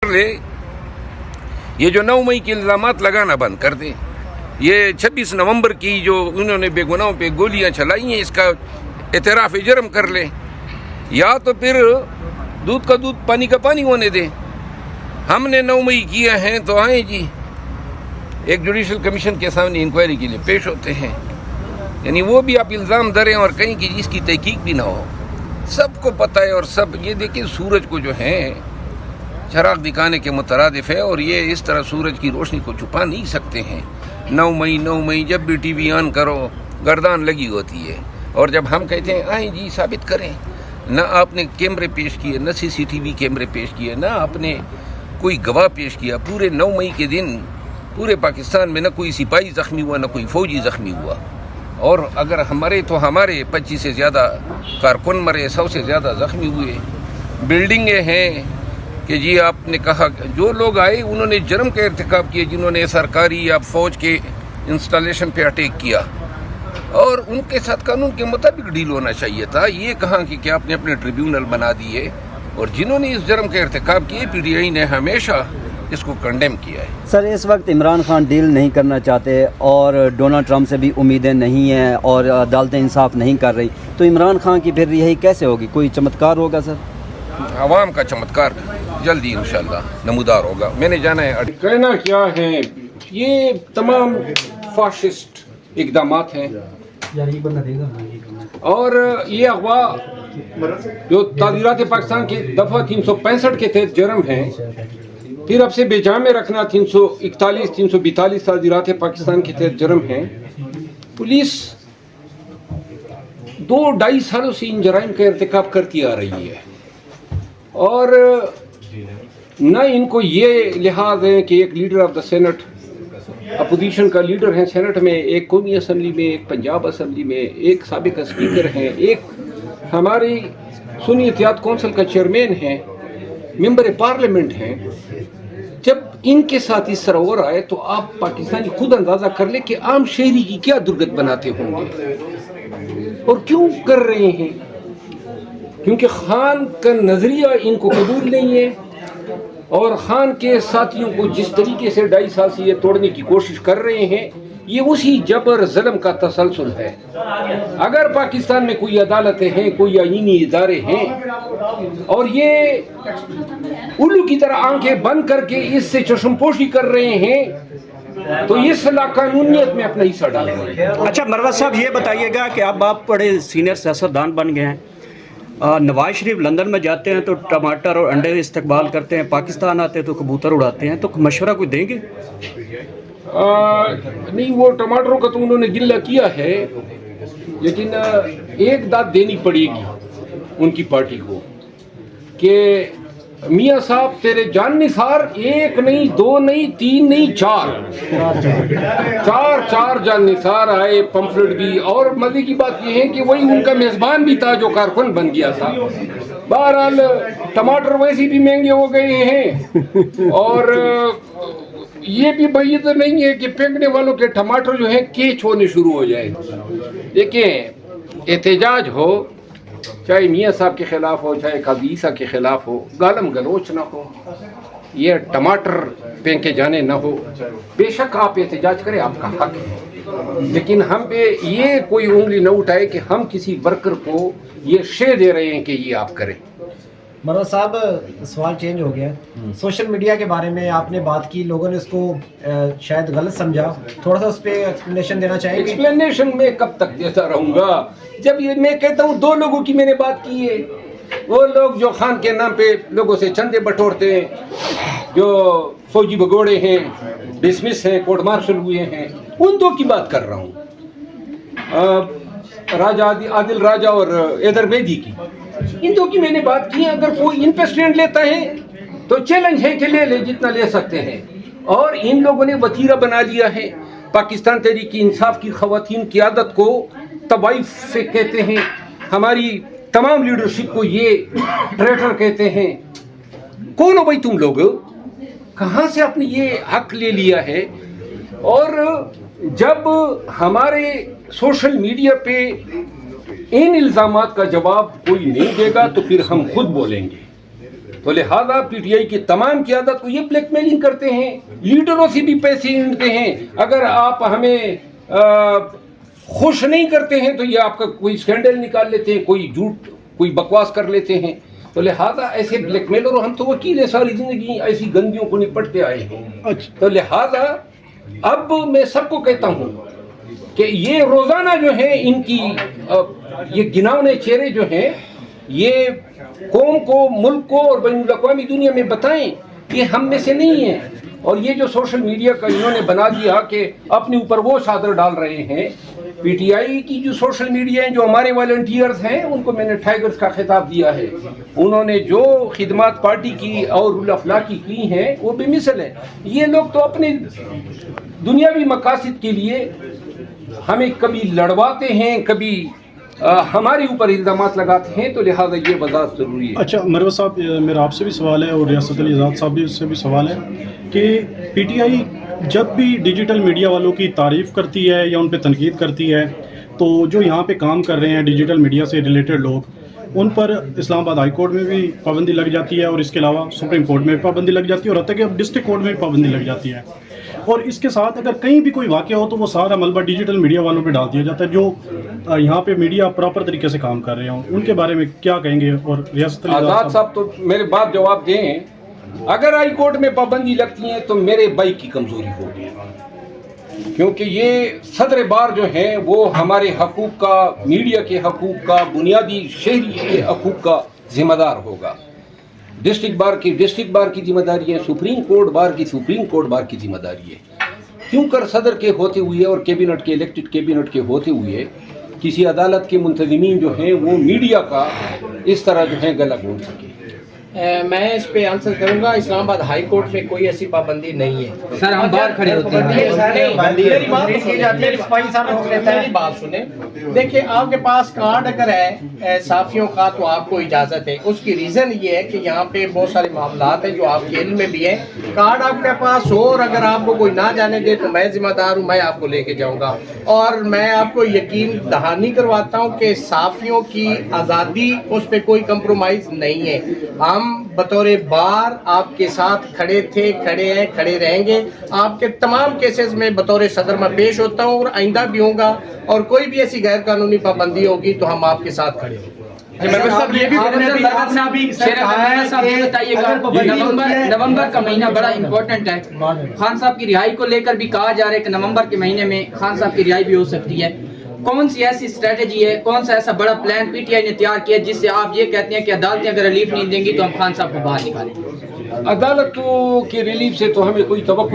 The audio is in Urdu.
لے, یہ جو 9 مئی کے الزامات لگانا بند کر دیں. یہ 26 نومبر کی جو انہوں نے بے گناہوں پہ گولیاں چلائی ہیں, اس کا اعتراف جرم کر لیں, یا تو پھر دودھ کا دودھ پانی کا پانی ہونے دیں. ہم نے 9 مئی کیا ہے تو آئیں جی, ایک جوڈیشل کمیشن کے سامنے انکوائری کے لیے پیش ہوتے ہیں. یعنی وہ بھی آپ الزام دریں اور کہیں کہ جس کی تحقیق بھی نہ ہو. سب کو پتہ ہے, اور سب یہ دیکھیں سورج کو جو ہے چراغ دکھانے کے مترادف ہے, اور یہ اس طرح سورج کی روشنی کو چھپا نہیں سکتے ہیں. 9 مئی جب بھی ٹی وی آن کرو گردان لگی ہوتی ہے, اور جب ہم کہتے ہیں آئیں جی ثابت کریں, نہ آپ نے کیمرے پیش کیے, نہ CCTV کیمرے پیش کیے, نہ آپ نے کوئی گواہ پیش کیا. پورے 9 مئی کے دن پورے پاکستان میں نہ کوئی سپاہی زخمی ہوا, نہ کوئی فوجی زخمی ہوا. اور اگر ہمارے 25 سے زیادہ کارکن مرے, 100 سے زیادہ زخمی ہوئے. بلڈنگیں ہیں کہ جی آپ نے کہا جو لوگ آئے انہوں نے جرم کا ارتکاب کیا, جنہوں نے سرکاری یا فوج کے انسٹالیشن پہ اٹیک کیا, اور ان کے ساتھ قانون کے مطابق ڈیل ہونا چاہیے تھا. یہ کہاں کہ آپ نے اپنے ٹریبیونل بنا دیے, اور جنہوں نے اس جرم کا ارتکاب کیے PTI نے ہمیشہ اس کو کنڈیم کیا ہے. سر اس وقت عمران خان ڈیل نہیں کرنا چاہتے, اور ڈونلڈ ٹرمپ سے بھی امیدیں نہیں ہیں, اور عدالتیں انصاف نہیں کر رہی, تو عمران خان کی پھر رہائی کیسے ہوگی؟ کوئی چمتکار ہوگا سر؟ عوام کا چمتکار جلدی انشاءاللہ نمودار ہوگا. میں نے جانا ہے. کہنا کیا ہے, یہ تمام فاشسٹ اقدامات ہیں, اور یہ اغوا جو تعزیرات پاکستان کے دفعہ 365 کے تحت جرم ہیں, پھر اب سے بے جا میں رکھنا 341 342 تعزیرات پاکستان کے تحت جرم ہیں. پولیس 2-2.5 سالوں سے ان جرائم کا ارتکاب کرتی آ رہی ہے, اور نہ ان کو یہ لحاظ ہے کہ ایک leader of the senate, opposition کا لیڈر ہیں سینٹ میں, ایک قومی اسمبلی میں, ایک پنجاب اسمبلی میں, ایک سابق اسپیکر ہیں, ایک ہماری سنی اتحاد کونسل کا چیئرمین ہیں, ممبر پارلیمنٹ ہیں. جب ان کے ساتھ اس طرح ہو رہا ہے تو آپ پاکستانی خود اندازہ کر لیں کہ عام شہری کی کیا درگت بناتے ہوں گے, اور کیوں کر رہے ہیں. کیونکہ خان کا نظریہ ان کو قبول نہیں ہے, اور خان کے ساتھیوں کو جس طریقے سے 2.5 سال سے یہ توڑنے کی کوشش کر رہے ہیں, یہ اسی جبر ظلم کا تسلسل ہے. اگر پاکستان میں کوئی عدالتیں ہیں, کوئی آئینی ادارے ہیں, اور یہ الو کی طرح آنکھیں بند کر کے اس سے چشم پوشی کر رہے ہیں, تو یہ صلاح قانونیت میں اپنا حصہ ڈال رہے ہیں. اچھا مروت صاحب یہ بتائیے گا کہ اب آپ بڑے سینئر سیاستدان بن گئے ہیں, نواز شریف لندن میں جاتے ہیں تو ٹماٹر اور انڈے استقبال کرتے ہیں, پاکستان آتے ہیں تو کبوتر اڑاتے ہیں, تو مشورہ کوئی دیں گے؟ نہیں, وہ ٹماٹروں کا تو انہوں نے گلہ کیا ہے, لیکن ایک داد دینی پڑے گی ان کی پارٹی کو کہ میاں صاحب تیرے جان نثار 1 نہیں 2 نہیں 3 نہیں 4 جان نثار آئے, پمفلٹ بھی. اور مزے کی بات یہ ہے کہ وہی ان کا میزبان بھی تھا جو کارکن بن گیا تھا. بہرحال ٹماٹر ویسے بھی مہنگے ہو گئے ہیں, اور یہ بھی بعید نہیں ہے کہ پھینکنے والوں کے ٹماٹر جو ہیں کیچ ہونے شروع ہو جائے. دیکھیں احتجاج ہو, چاہے میاں صاحب کے خلاف ہو, چاہے قاضی عیسیٰ کے خلاف ہو, گالم گلوچ نہ ہو, یہ ٹماٹر پھینکے جانے نہ ہو. بے شک آپ احتجاج کریں, آپ کا حق ہے, لیکن ہم پہ یہ کوئی انگلی نہ اٹھائے کہ ہم کسی ورکر کو یہ شے دے رہے ہیں کہ یہ آپ کریں. مروت صاحب سوال چینج ہو گیا, سوشل میڈیا کے بارے میں آپ نے بات کی, لوگوں نے اس کو شاید غلط سمجھا, تھوڑا سا اس پہ ایکسپلینیشن دینا چاہیں گے؟ ایکسپلینیشن میں کب تک دیتا رہوں گا, جب یہ میں کہتا ہوں 2 لوگوں کی میں نے بات کی ہے, وہ لوگ جو خان کے نام پہ لوگوں سے چندے بٹورتے ہیں, جو فوجی بگوڑے ہیں, ڈسمس ہیں, کورٹ مارشل ہوئے ہیں, ان 2 کی بات کر رہا ہوں, عادل راجہ اور ایدر بیدی کی. ان 2 کی میں نے بات کی. اگر کوئی انٹرسٹینٹ لیتا ہے تو چیلنج ہے کہ لے لے جتنا لے سکتے ہیں. اور ان لوگوں نے وتیرہ بنا لیا ہے پاکستان تحریک انصاف کی خواتین قیادت کو, تباہی سے کہتے ہیں, ہماری تمام لیڈرشپ کو یہ ٹریٹر کہتے ہیں. کون ہو بھائی تم لوگ, کہاں سے آپ نے یہ حق لے لیا ہے؟ اور جب ہمارے سوشل میڈیا پہ ان الزامات کا جواب کوئی نہیں دے گا تو پھر ہم خود بولیں گے. تو تو لہذا پی ٹی آئی کی تمام قیادت کو یہ بلیک میلنگ کرتے ہیں, لیڈروں سے بھی پیسے لیتے ہیں. اگر آپ ہمیں خوش نہیں کرتے ہیں تو یہ آپ کا کوئی اسکینڈل نکال لیتے ہیں, کوئی جھوٹ کوئی بکواس کر لیتے ہیں. تو لہذا ایسے بلیک میلر, اور ہم تو وکیل ہیں, ساری زندگی ایسی گندیوں کو نپٹتے آئے ہیں. تو لہذا اب میں سب کو کہتا ہوں کہ یہ روزانہ جو ہیں ان کی یہ گناونے چہرے جو ہیں یہ قوم کو, ملک کو اور بین الاقوامی دنیا میں بتائیں کہ ہم میں سے نہیں ہیں. اور یہ جو سوشل میڈیا کا انہوں نے بنا دیا کہ اپنے اوپر وہ چادر ڈال رہے ہیں. پی ٹی آئی کی جو سوشل میڈیا ہیں, جو ہمارے والنٹیئرز ہیں, ان کو میں نے ٹائیگرز کا خطاب دیا ہے. انہوں نے جو خدمات پارٹی کی اور رول آف لا کی ہیں وہ بے مثل ہیں. یہ لوگ تو اپنے دنیاوی مقاصد کے لیے ہمیں کبھی لڑواتے ہیں, کبھی ہمارے اوپر الزامات لگاتے ہیں. تو لہٰذا یہ وضاحت ضروری ہے. اچھا مروت صاحب, میرا آپ سے بھی سوال ہے اور ریاست علی آزاد صاحب سے بھی سوال ہے کہ پی ٹی آئی جب بھی ڈیجیٹل میڈیا والوں کی تعریف کرتی ہے یا ان پہ تنقید کرتی ہے تو جو یہاں پہ کام کر رہے ہیں ڈیجیٹل میڈیا سے ریلیٹڈ لوگ, ان پر اسلام آباد ہائی کورٹ میں بھی پابندی لگ جاتی ہے اور اس کے علاوہ سپریم کورٹ میں بھی پابندی لگ جاتی ہے اور حتیٰ کہ اب ڈسٹرکٹ کورٹ میں بھی پابندی لگ جاتی ہے. اور اس کے ساتھ اگر کہیں بھی کوئی واقعہ ہو تو وہ سارا ملبہ ڈیجیٹل میڈیا والوں پہ ڈال دیا جاتا ہے جو یہاں پہ میڈیا پراپر طریقے سے کام کر رہے ہوں. ان کے بارے میں کیا کہیں گے؟ اور ریاست آزاد صاحب تو میرے بات جواب دیں. اگر ہائی کورٹ میں پابندی لگتی ہیں تو میرے بھائی کی کمزوری ہوگی, کیونکہ یہ صدر بار جو ہیں وہ ہمارے حقوق کا, میڈیا کے حقوق کا, بنیادی شہری کے حقوق کا ذمہ دار ہوگا. ڈسٹرکٹ بار کی ذمہ داری ہے, سپریم کورٹ بار کی ذمہ داری ہے. کیوں کر صدر کے ہوتے ہوئے اور کیبنٹ کے الیکٹڈ کیبنٹ کے ہوتے ہوئے کسی عدالت کے منتظمین جو ہیں وہ میڈیا کا اس طرح جو ہے گلا گھونٹ سکے. میں اس پہ آنسر کروں گا. اسلام آباد ہائی کورٹ میں کوئی ایسی پابندی نہیں ہے. سر ہم باہر کھڑے ہوتے ہیں. میری بات سنیں. دیکھیں, آپ کے پاس کارڈ اگر ہے صحافیوں کا تو آپ کو اجازت ہے. اس کی ریزن یہ ہے کہ یہاں پہ بہت سارے معاملات ہیں جو آپ کے علم میں بھی ہیں. کارڈ آپ کے پاس ہو اور اگر آپ کو کوئی نہ جانے دے تو میں ذمہ دار ہوں, میں آپ کو لے کے جاؤں گا. اور میں آپ کو یقین دہانی کرواتا ہوں کہ صحافیوں کی آزادی اس پہ کوئی کمپرومائز نہیں ہے. ہم بطور بار آپ کے ساتھ کھڑے تھے, کھڑے ہیں, کھڑے رہیں گے. آپ کے تمام کیسز میں بطور صدر میں پیش ہوتا ہوں اور آئندہ بھی ہوں گا. اور کوئی بھی ایسی غیر قانونی پابندی ہوگی تو ہم آپ کے ساتھ کھڑے ہوں گے. نومبر کا مہینہ بڑا امپورٹنٹ ہے. خان صاحب کی رہائی کو لے کر بھی کہا جا رہا ہے کہ نومبر کے مہینے میں خان صاحب کی رہائی بھی ہو سکتی ہے. کون سی ایسی اسٹریٹجی ہے, کون سا ایسا بڑا پلان پی ٹی آئی نے تیار کیا جس سے آپ یہ کہتے ہیں کہ عدالتیں اگر ریلیف نہیں دیں گی تو ہم خان صاحب کو باہر نکالیں گے؟ عدالتوں کی ریلیف سے تو ہمیں کوئی توقع